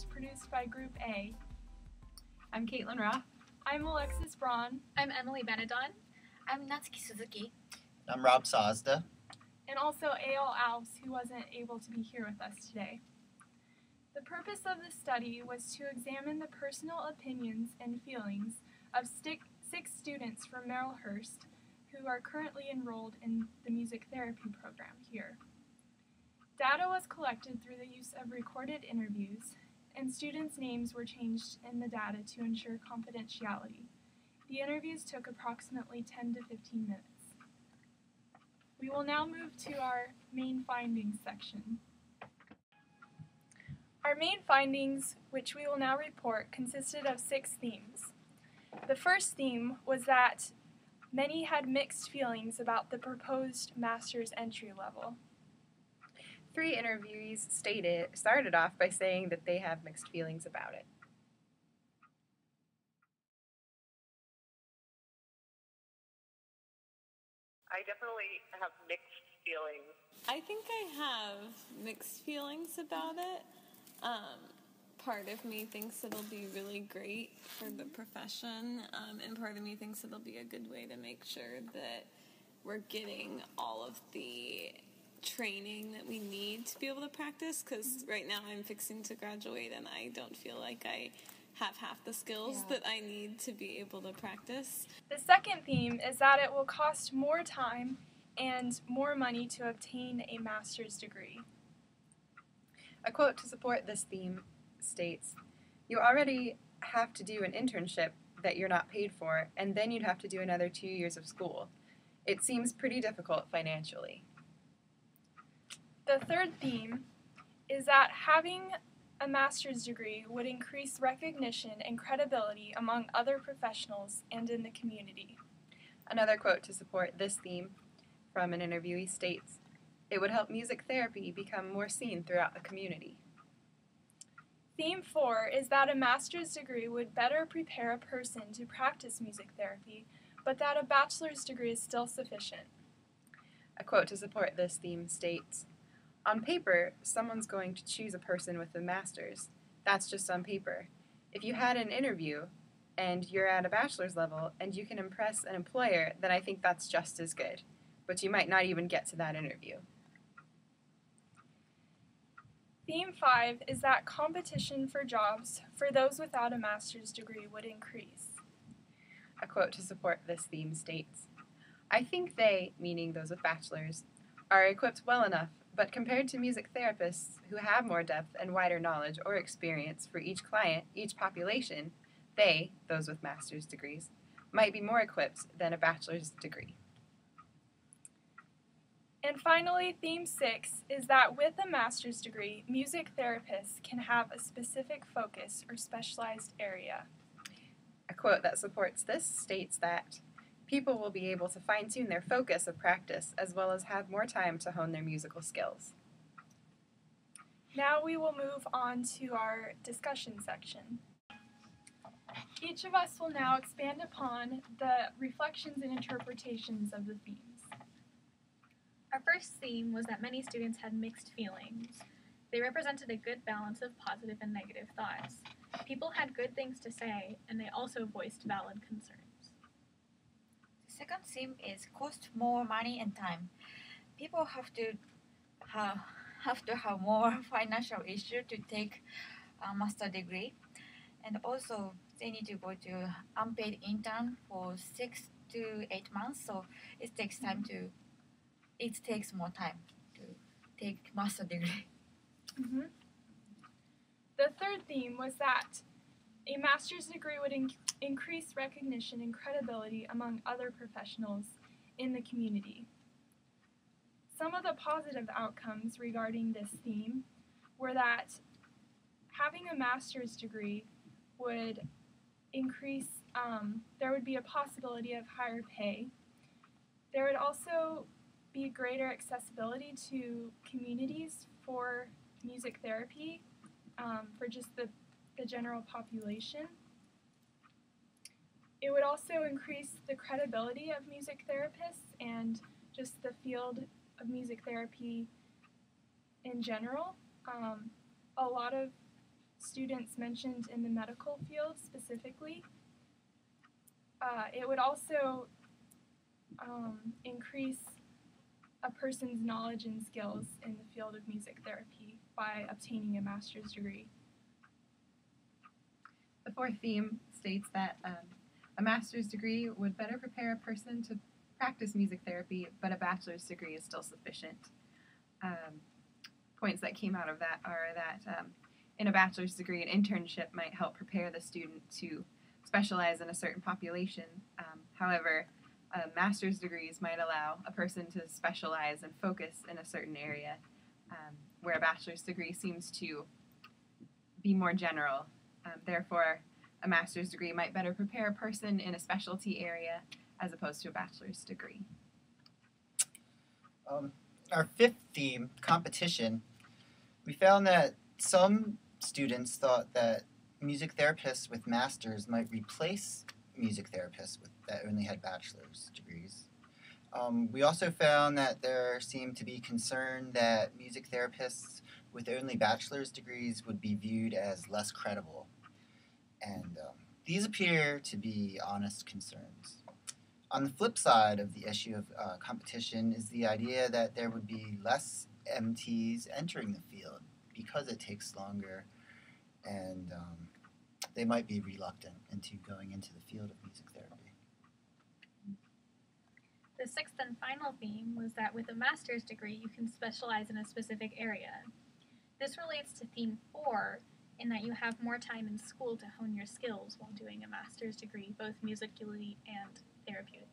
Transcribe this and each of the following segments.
podcast produced by Group A. I'm Caitlin Roth. I'm Alexis Braun. I'm Emily Benedon. I'm Natsuki Suzuki. I'm Rob Sazda. And also Eyal Alves, who wasn't able to be here with us today. The purpose of the study was to examine the personal opinions and feelings of 6 students from Merrillhurst who are currently enrolled in the music therapy program here. Data was collected through the use of recorded interviews, and students' names were changed in the data to ensure confidentiality. The interviews took approximately 10 to 15 minutes. We will now move to our main findings section. Our main findings, which we will now report, consisted of 6 themes. The first theme was that many had mixed feelings about the proposed master's entry level. 3 interviewees started off by saying that they have mixed feelings about it. I definitely have mixed feelings. I think I have mixed feelings about it. Part of me thinks it'll be really great for the profession, and part of me thinks it'll be a good way to make sure that we're getting all of the training that we need to be able to practice, because right now I'm fixing to graduate and I don't feel like I have half the skills that I need to be able to practice. The second theme is that it will cost more time and more money to obtain a master's degree. A quote to support this theme states, "You already have to do an internship that you're not paid for, and then you'd have to do another 2 years of school. It seems pretty difficult financially." The third theme is that having a master's degree would increase recognition and credibility among other professionals and in the community. Another quote to support this theme from an interviewee states, "It would help music therapy become more seen throughout the community." Theme 4 is that a master's degree would better prepare a person to practice music therapy, but that a bachelor's degree is still sufficient. A quote to support this theme states, "On paper, someone's going to choose a person with a master's. That's just on paper. If you had an interview and you're at a bachelor's level and you can impress an employer, then I think that's just as good. But you might not even get to that interview." Theme 5 is that competition for jobs for those without a master's degree would increase. A quote to support this theme states, "I think they," meaning those with bachelors, "are equipped well enough, but compared to music therapists who have more depth and wider knowledge or experience for each client, each population, they," those with master's degrees, "might be more equipped than a bachelor's degree." And finally, theme 6 is that with a master's degree, music therapists can have a specific focus or specialized area. A quote that supports this states that people will be able to fine-tune their focus of practice as well as have more time to hone their musical skills. Now we will move on to our discussion section. Each of us will now expand upon the reflections and interpretations of the themes. Our first theme was that many students had mixed feelings. They represented a good balance of positive and negative thoughts. People had good things to say, and they also voiced valid concerns. The second theme is cost more money and time. People have to have more financial issue to take a master degree, and also they need to go to unpaid intern for 6 to 8 months. So it takes more time to take master degree. The third theme was that a master's degree would increase recognition and credibility among other professionals in the community. Some of the positive outcomes regarding this theme were that having a master's degree would increase, there would be a possibility of higher pay. There would also be greater accessibility to communities for music therapy, for just the general population. It would also increase the credibility of music therapists and just the field of music therapy in general. A lot of students mentioned in the medical field specifically. It would also increase a person's knowledge and skills in the field of music therapy by obtaining a master's degree. The fourth theme states that a master's degree would better prepare a person to practice music therapy, but a bachelor's degree is still sufficient. Points that came out of that are that in a bachelor's degree, an internship might help prepare the student to specialize in a certain population. However, master's degrees might allow a person to specialize and focus in a certain area, where a bachelor's degree seems to be more general. Therefore, a master's degree might better prepare a person in a specialty area as opposed to a bachelor's degree. Our fifth theme, competition, we found that some students thought that music therapists with masters might replace music therapists that only had bachelor's degrees. We also found that there seemed to be concern that music therapists with only bachelor's degrees would be viewed as less credible. And these appear to be honest concerns. On the flip side of the issue of competition is the idea that there would be less MTs entering the field because it takes longer, and they might be reluctant into going into the field of music therapy. The sixth and final theme was that with a master's degree, you can specialize in a specific area. This relates to theme 4, in that you have more time in school to hone your skills while doing a master's degree, both musically and therapeutic.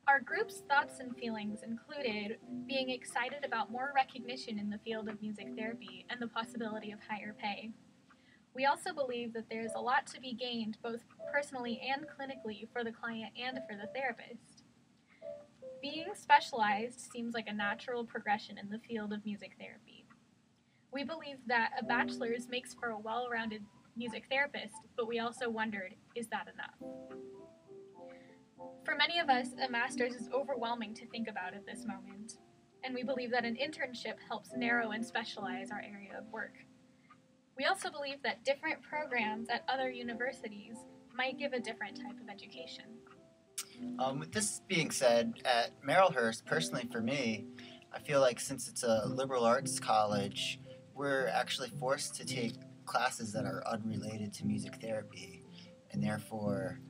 Our group's thoughts and feelings included being excited about more recognition in the field of music therapy and the possibility of higher pay. We also believe that there is a lot to be gained both personally and clinically for the client and for the therapist. Being specialized seems like a natural progression in the field of music therapy. We believe that a bachelor's makes for a well-rounded music therapist, but we also wondered, is that enough? For many of us, a master's is overwhelming to think about at this moment, and we believe that an internship helps narrow and specialize our area of work. We also believe that different programs at other universities might give a different type of education. With this being said, at Merrillhurst, personally for me, I feel like since it's a liberal arts college, we're actually forced to take classes that are unrelated to music therapy, and therefore,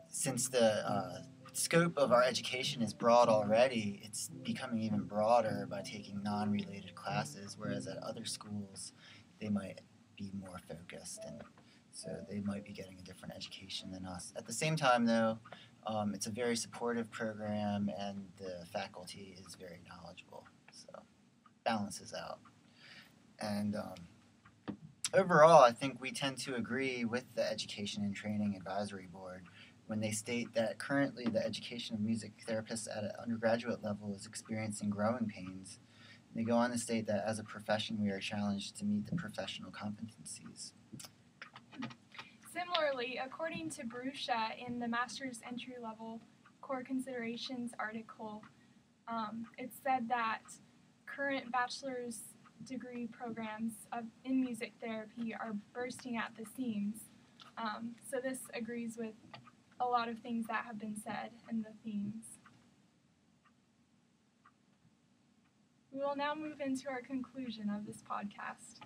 since the scope of our education is broad already, it's becoming even broader by taking non-related classes, whereas at other schools, they might be more focused, and so they might be getting a different education than us. At the same time, though, it's a very supportive program, and the faculty is very knowledgeable, so balances out. And overall, I think we tend to agree with the Education and Training Advisory Board when they state that currently the education of music therapists at an undergraduate level is experiencing growing pains. They go on to state that as a profession, we are challenged to meet the professional competencies. Similarly, according to Brusha in the Master's Entry Level Core Considerations article, it said that current bachelor's degree programs in music therapy are bursting at the seams. So this agrees with a lot of things that have been said in the themes. We will now move into our conclusion of this podcast.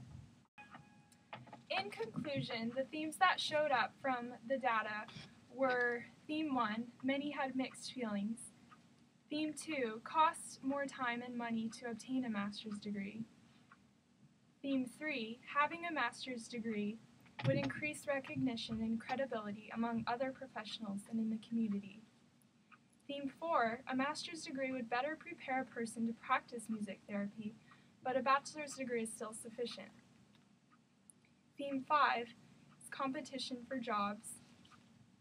In conclusion, the themes that showed up from the data were Theme 1, many had mixed feelings. Theme 2, costs more time and money to obtain a master's degree. Theme 3, having a master's degree would increase recognition and credibility among other professionals and in the community. Theme 4, a master's degree would better prepare a person to practice music therapy, but a bachelor's degree is still sufficient. Theme 5 is competition for jobs.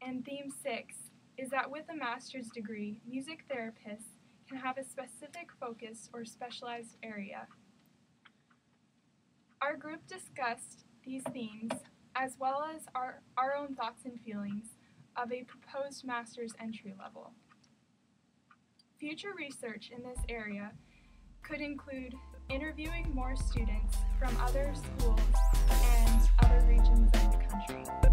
And Theme 6 is that with a master's degree, music therapists can have a specific focus or specialized area. Our group discussed these themes as well as our own thoughts and feelings of a proposed master's entry level. Future research in this area could include interviewing more students from other schools and other regions of the country.